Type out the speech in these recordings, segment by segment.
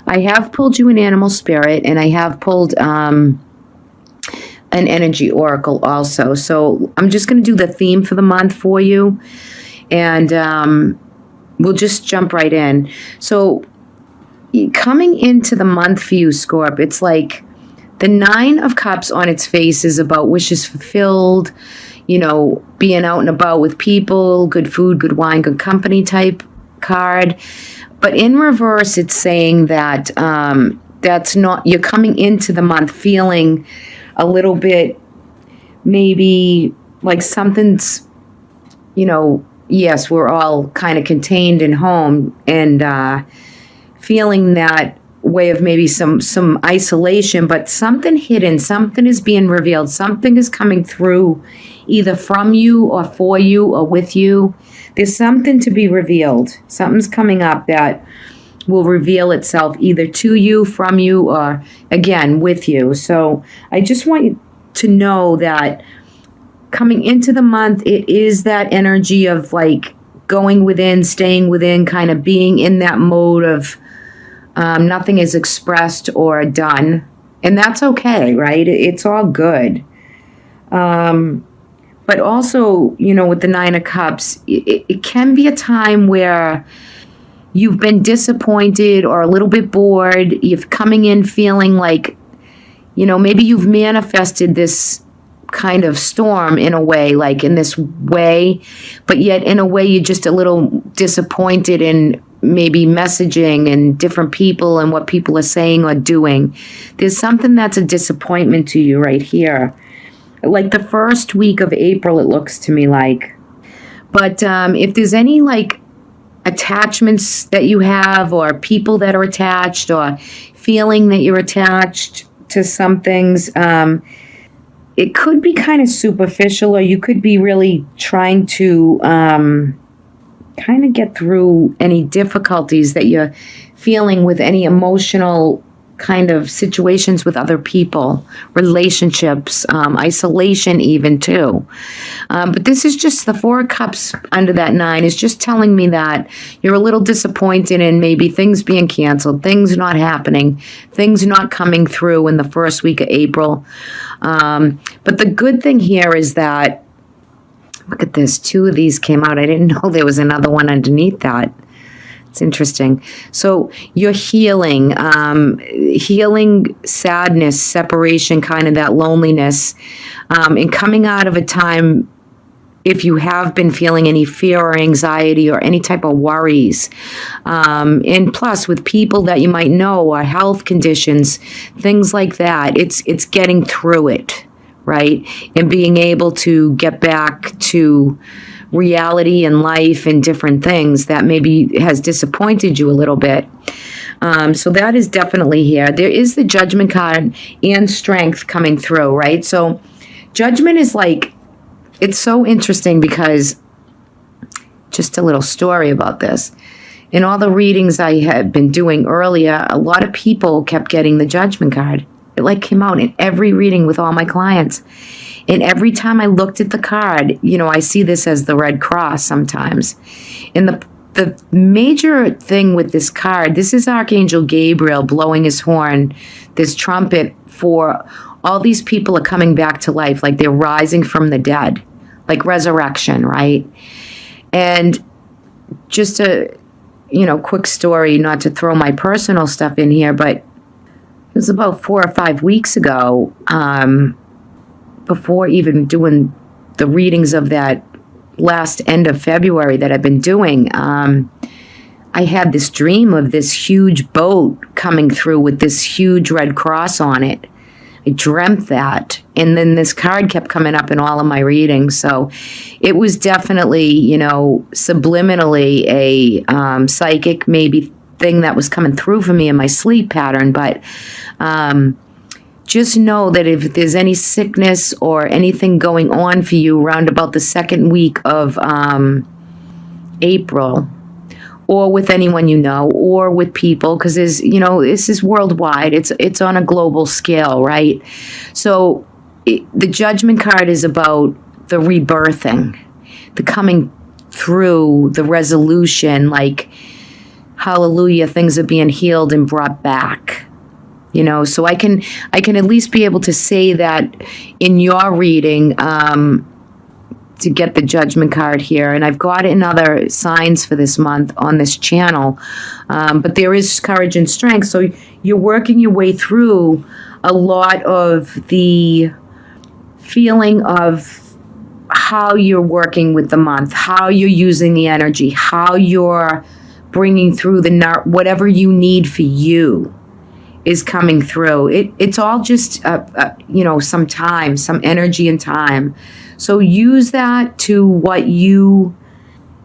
I have pulled you an animal spirit, and I have pulled an energy oracle also. So I'm just going to do the theme for the month for you, and we'll just jump right in. So coming into the month for you, Scorp, it's like the Nine of Cups on its face is about wishes fulfilled, being out and about with people, good food, good wine, good company type card. But in reverse, it's saying that that's not, you're coming into the month feeling a little bit maybe like something's, yes, we're all kind of contained in home and feeling that way of maybe some isolation, but something hidden, something is being revealed, something is coming through either from you or for you or with you. There's something to be revealed. Something's coming up that will reveal itself either to you, from you, or again with you. So I just want you to know that coming into the month, it is that energy of like going within, staying within, kind of being in that mode of nothing is expressed or done. And that's okay, right? It's all good. But also, with the Nine of Cups, it can be a time where you've been disappointed or a little bit bored. You're coming in feeling like, maybe you've manifested this kind of storm in a way, like in this way, but yet in a way you're just a little disappointed in maybe messaging and different people and what people are saying or doing. There's something that's a disappointment to you right here. Like the first week of April, it looks to me like. But if there's any like attachments that you have or people that are attached or feeling that you're attached to some things, it could be kind of superficial, or you could be really trying to kind of get through any difficulties that you're feeling with any emotional kind of situations with other people, relationships, isolation even too. But this is just the Four of Cups under that Nine is just telling me that you're a little disappointed in maybe things being canceled, things not happening, things not coming through in the first week of April. But the good thing here is that, look at this, two of these came out. I didn't know there was another one underneath that. It's interesting. So you're healing, sadness, separation, kind of that loneliness, and coming out of a time, if you have been feeling any fear or anxiety or any type of worries, and plus with people that you might know or health conditions, things like that, it's getting through it, right? And being able to get back to reality and life and different things that maybe has disappointed you a little bit. So that is definitely here. There is the Judgment card and Strength coming through, right? So Judgment is like, it's so interesting because just a little story about this. In all the readings I had been doing earlier, a lot of people kept getting the Judgment card. It like came out in every reading with all my clients. And every time I looked at the card, I see this as the Red Cross sometimes. And the major thing with this card, this is Archangel Gabriel blowing his horn, this trumpet for all these people are coming back to life, like they're rising from the dead, like resurrection, right? And just a, quick story, not to throw my personal stuff in here, but it was about 4 or 5 weeks ago, before even doing the readings of that last end of February that I've been doing, I had this dream of this huge boat coming through with this huge Red Cross on it. I dreamt that. And then this card kept coming up in all of my readings. So it was definitely, subliminally a psychic maybe thing that was coming through for me in my sleep pattern. But just know that if there's any sickness or anything going on for you around about the second week of April, or with anyone or with people, because there's, this is worldwide. It's on a global scale, right? So the Judgment card is about the rebirthing, the coming through, the resolution, like hallelujah, things are being healed and brought back. So I can at least be able to say that in your reading, to get the judgment card here. And I've got it in other signs for this month on this channel. But there is courage and strength. So you're working your way through a lot of the feeling of how you're working with the month, how you're using the energy, how you're bringing through whatever you need for you is coming through. It's all just, some time, some energy and time. So use that to what you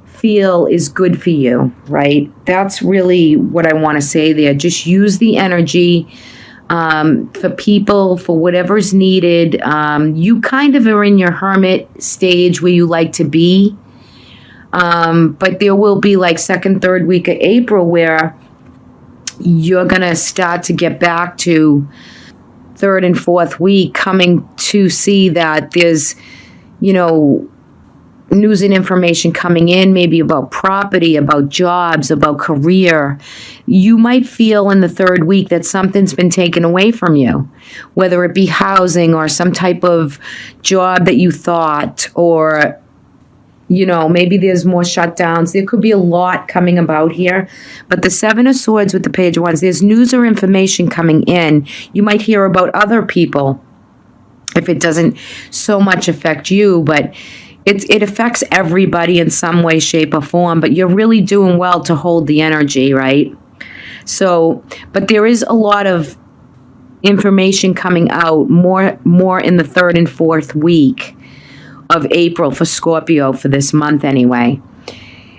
feel is good for you, right? That's really what I want to say there. Just use the energy for people, for whatever's needed. You kind of are in your hermit stage where you like to be. But there will be like second, third week of April where you're going to start to get back to third and fourth week, coming to see that there's, news and information coming in, maybe about property, about jobs, about career. You might feel in the third week that something's been taken away from you, whether it be housing or some type of job that you thought, or maybe there's more shutdowns. There could be a lot coming about here. But the Seven of Swords with the Page of Wands, there's news or information coming in. You might hear about other people if it doesn't so much affect you, but it affects everybody in some way, shape, or form. But you're really doing well to hold the energy, right? So, but there is a lot of information coming out, more in the third and fourth week of April for Scorpio for this month anyway.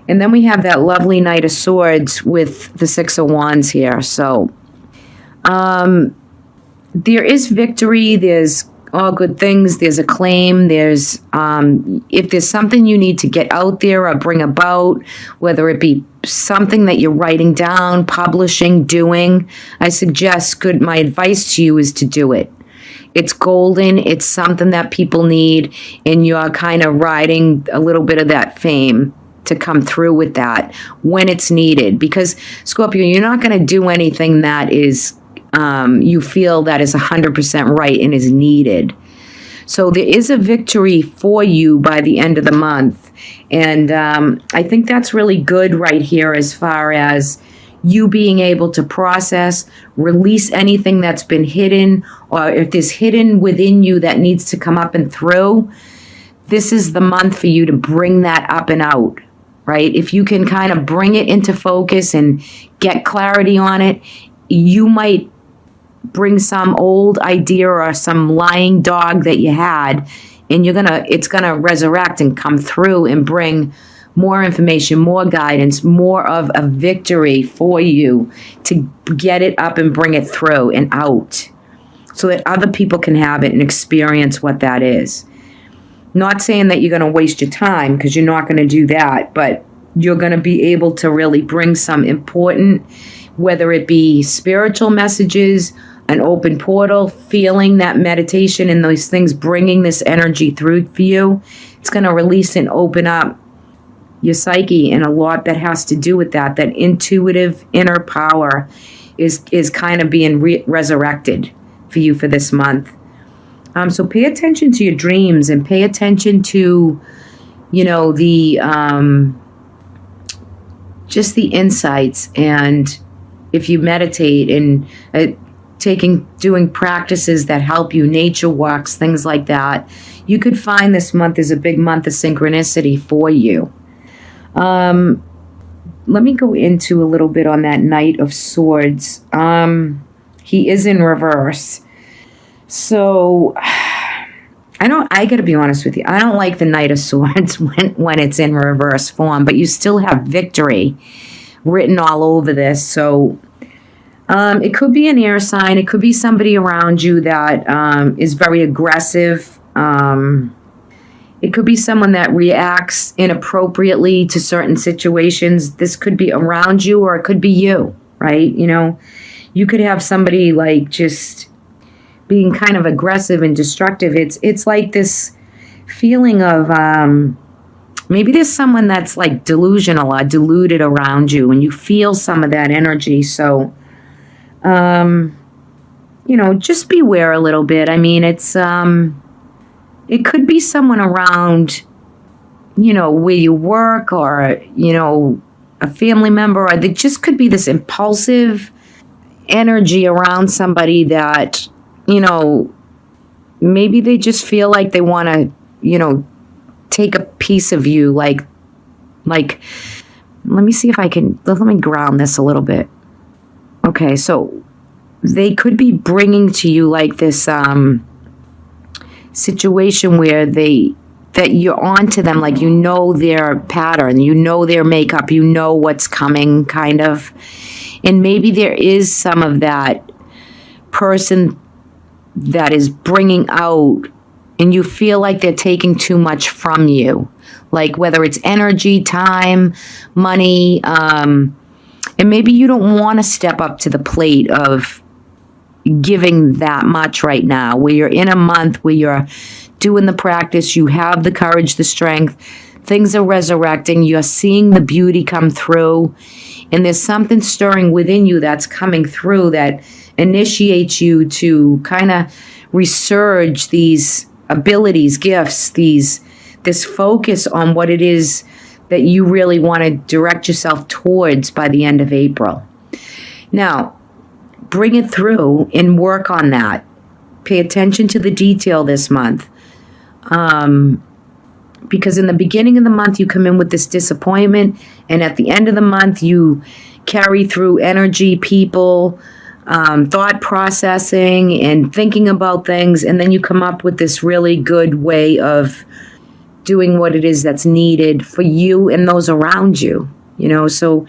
And then we have that lovely Knight of Swords with the Six of Wands here. So there is victory. There's all good things. There's acclaim. There's if there's something you need to get out there or bring about, whether it be something that you're writing down, publishing, doing, I suggest my advice to you is to do it. It's golden. It's something that people need, and you're kind of riding a little bit of that fame to come through with that when it's needed. Because, Scorpio, you're not going to do anything that is you feel that is 100% right and is needed. So there is a victory for you by the end of the month. And I think that's really good right here as far as you being able to process, release anything that's been hidden, or if there's hidden within you that needs to come up and through. This is the month for you to bring that up and out, right? If you can kind of bring it into focus and get clarity on it, you might bring some old idea or some lying dog that you had, and it's gonna resurrect and come through and bring more information, more guidance, more of a victory for you to get it up and bring it through and out so that other people can have it and experience what that is. Not saying that you're going to waste your time, because you're not going to do that, but you're going to be able to really bring some important, whether it be spiritual messages, an open portal, feeling that meditation and those things, bringing this energy through for you. It's going to release and open up your psyche, and a lot that has to do with that intuitive inner power is kind of being resurrected for you for this month. So pay attention to your dreams and pay attention to, the just the insights. And if you meditate and doing practices that help you, nature walks, things like that, you could find this month is a big month of synchronicity for you. Let me go into a little bit on that Knight of Swords. He is in reverse. So I gotta be honest with you. I don't like the Knight of Swords when it's in reverse form, but you still have victory written all over this. So it could be an air sign. It could be somebody around you that is very aggressive. It could be someone that reacts inappropriately to certain situations. This could be around you, or it could be you, right? You could have somebody like just being kind of aggressive and destructive. It's like this feeling of Maybe there's someone that's like delusional or deluded around you, and you feel some of that energy. So, just beware a little bit. I mean, it could be someone around, where you work, or, a family member, or there just could be this impulsive energy around somebody that, maybe they just feel like they want to, take a piece of you. Like, let me see if let me ground this a little bit. Okay, so they could be bringing to you like this situation where that you're on to them, like their pattern, their makeup, what's coming, kind of. And maybe there is some of that person that is bringing out, and you feel like they're taking too much from you, like whether it's energy, time, money, and maybe you don't want to step up to the plate of giving that much right now, where you're in a month where you're doing the practice, you have the courage, the strength, things are resurrecting, you're seeing the beauty come through, and there's something stirring within you that's coming through that initiates you to kind of resurge these abilities, gifts, this focus on what it is that you really want to direct yourself towards by the end of April. Now, bring it through and work on that. Pay attention to the detail this month. Because in the beginning of the month, you come in with this disappointment, and at the end of the month, you carry through energy, people, thought processing, and thinking about things, and then you come up with this really good way of doing what it is that's needed for you and those around you. So,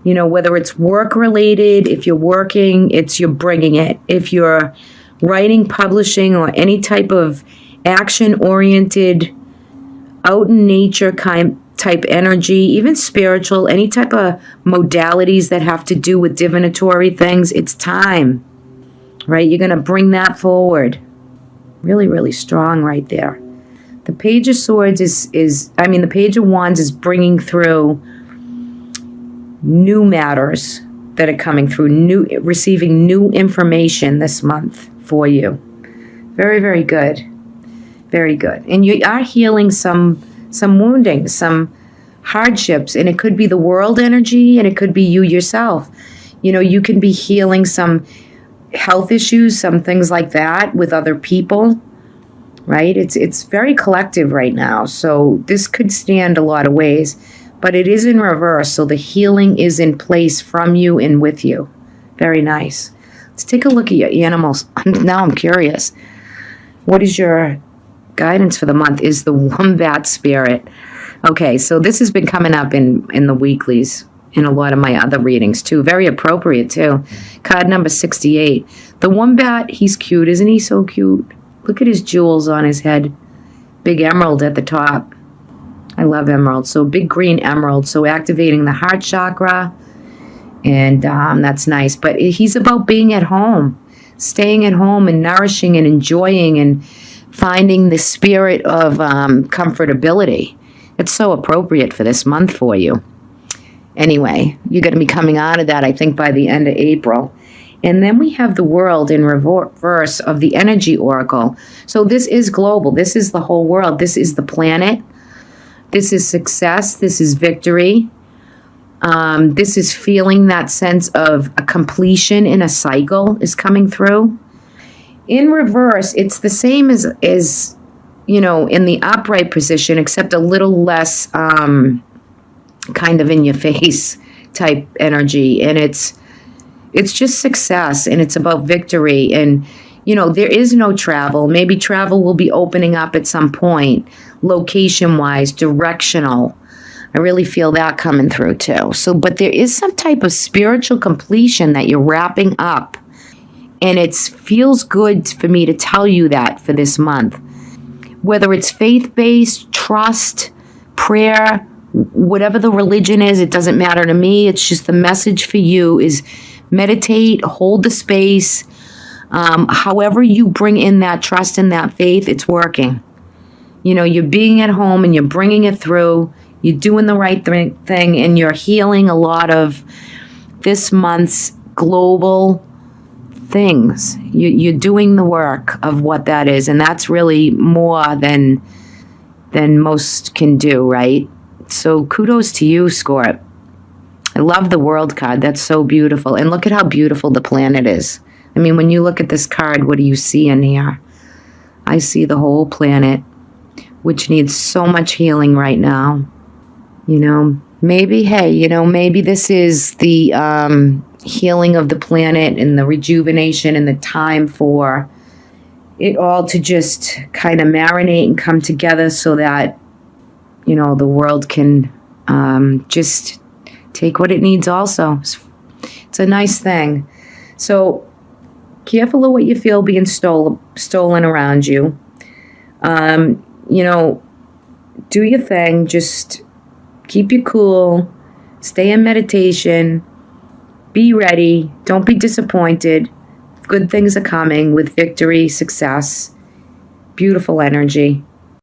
whether it's work related, if you're working, you're bringing it. If you're writing, publishing, or any type of action-oriented, out in nature type energy, even spiritual, any type of modalities that have to do with divinatory things, it's time, right? You're going to bring that forward. Really, really strong right there. The Page of Swords the Page of Wands is bringing through new matters that are coming through, receiving new information this month for you. Very, very good. Very good. And you are healing some wounding, some hardships, and it could be the world energy, and it could be you yourself. You can be healing some health issues, some things like that with other people, right? It's very collective right now, so this could stand a lot of ways, but it is in reverse, so the healing is in place from you and with you. Very nice. Let's take a look at your animals. Now I'm curious. What is your guidance for the month? Is the wombat spirit. Okay, so this has been coming up in the weeklies, in a lot of my other readings too. Very appropriate too. Card number 68. The wombat, he's cute. Isn't he so cute? Look at his jewels on his head. Big emerald at the top. I love emeralds. So big green emerald. So activating the heart chakra. And that's nice. But he's about being at home. Staying at home and nourishing and enjoying and finding the spirit of comfortability. It's so appropriate for this month for you. Anyway, you're going to be coming out of that, I think, by the end of April. And then we have the world in reverse of the energy oracle. So this is global. This is the whole world. This is the planet. This is success. This is victory. This is feeling that sense of a completion in a cycle is coming through. In reverse, it's the same as in the upright position, except a little less kind of in your face type energy. And it's just success, and it's about victory. And, there is no travel. Maybe travel will be opening up at some point, location-wise, directional. I really feel that coming through too. So, but there is some type of spiritual completion that you're wrapping up. And it feels good for me to tell you that for this month. Whether it's faith-based, trust, prayer, whatever the religion is, it doesn't matter to me. It's just the message for you is meditate, hold the space. However you bring in that trust and that faith, it's working. you're being at home and you're bringing it through. You're doing the right thing, and you're healing a lot of this month's global things. You're doing the work of what that is, and that's really more than most can do, right? So kudos to you, Scorp. I love the World card. That's so beautiful. And look at how beautiful the planet is. I mean, when you look at this card, what do you see in here? I see the whole planet, which needs so much healing right now. Maybe, hey, maybe this is the healing of the planet and the rejuvenation and the time for it all to just kind of marinate and come together so that, the world can just take what it needs also. It's a nice thing. So careful of what you feel being stolen around you. Do your thing. Just keep you cool. Stay in meditation. Be ready. Don't be disappointed. Good things are coming with victory, success, beautiful energy.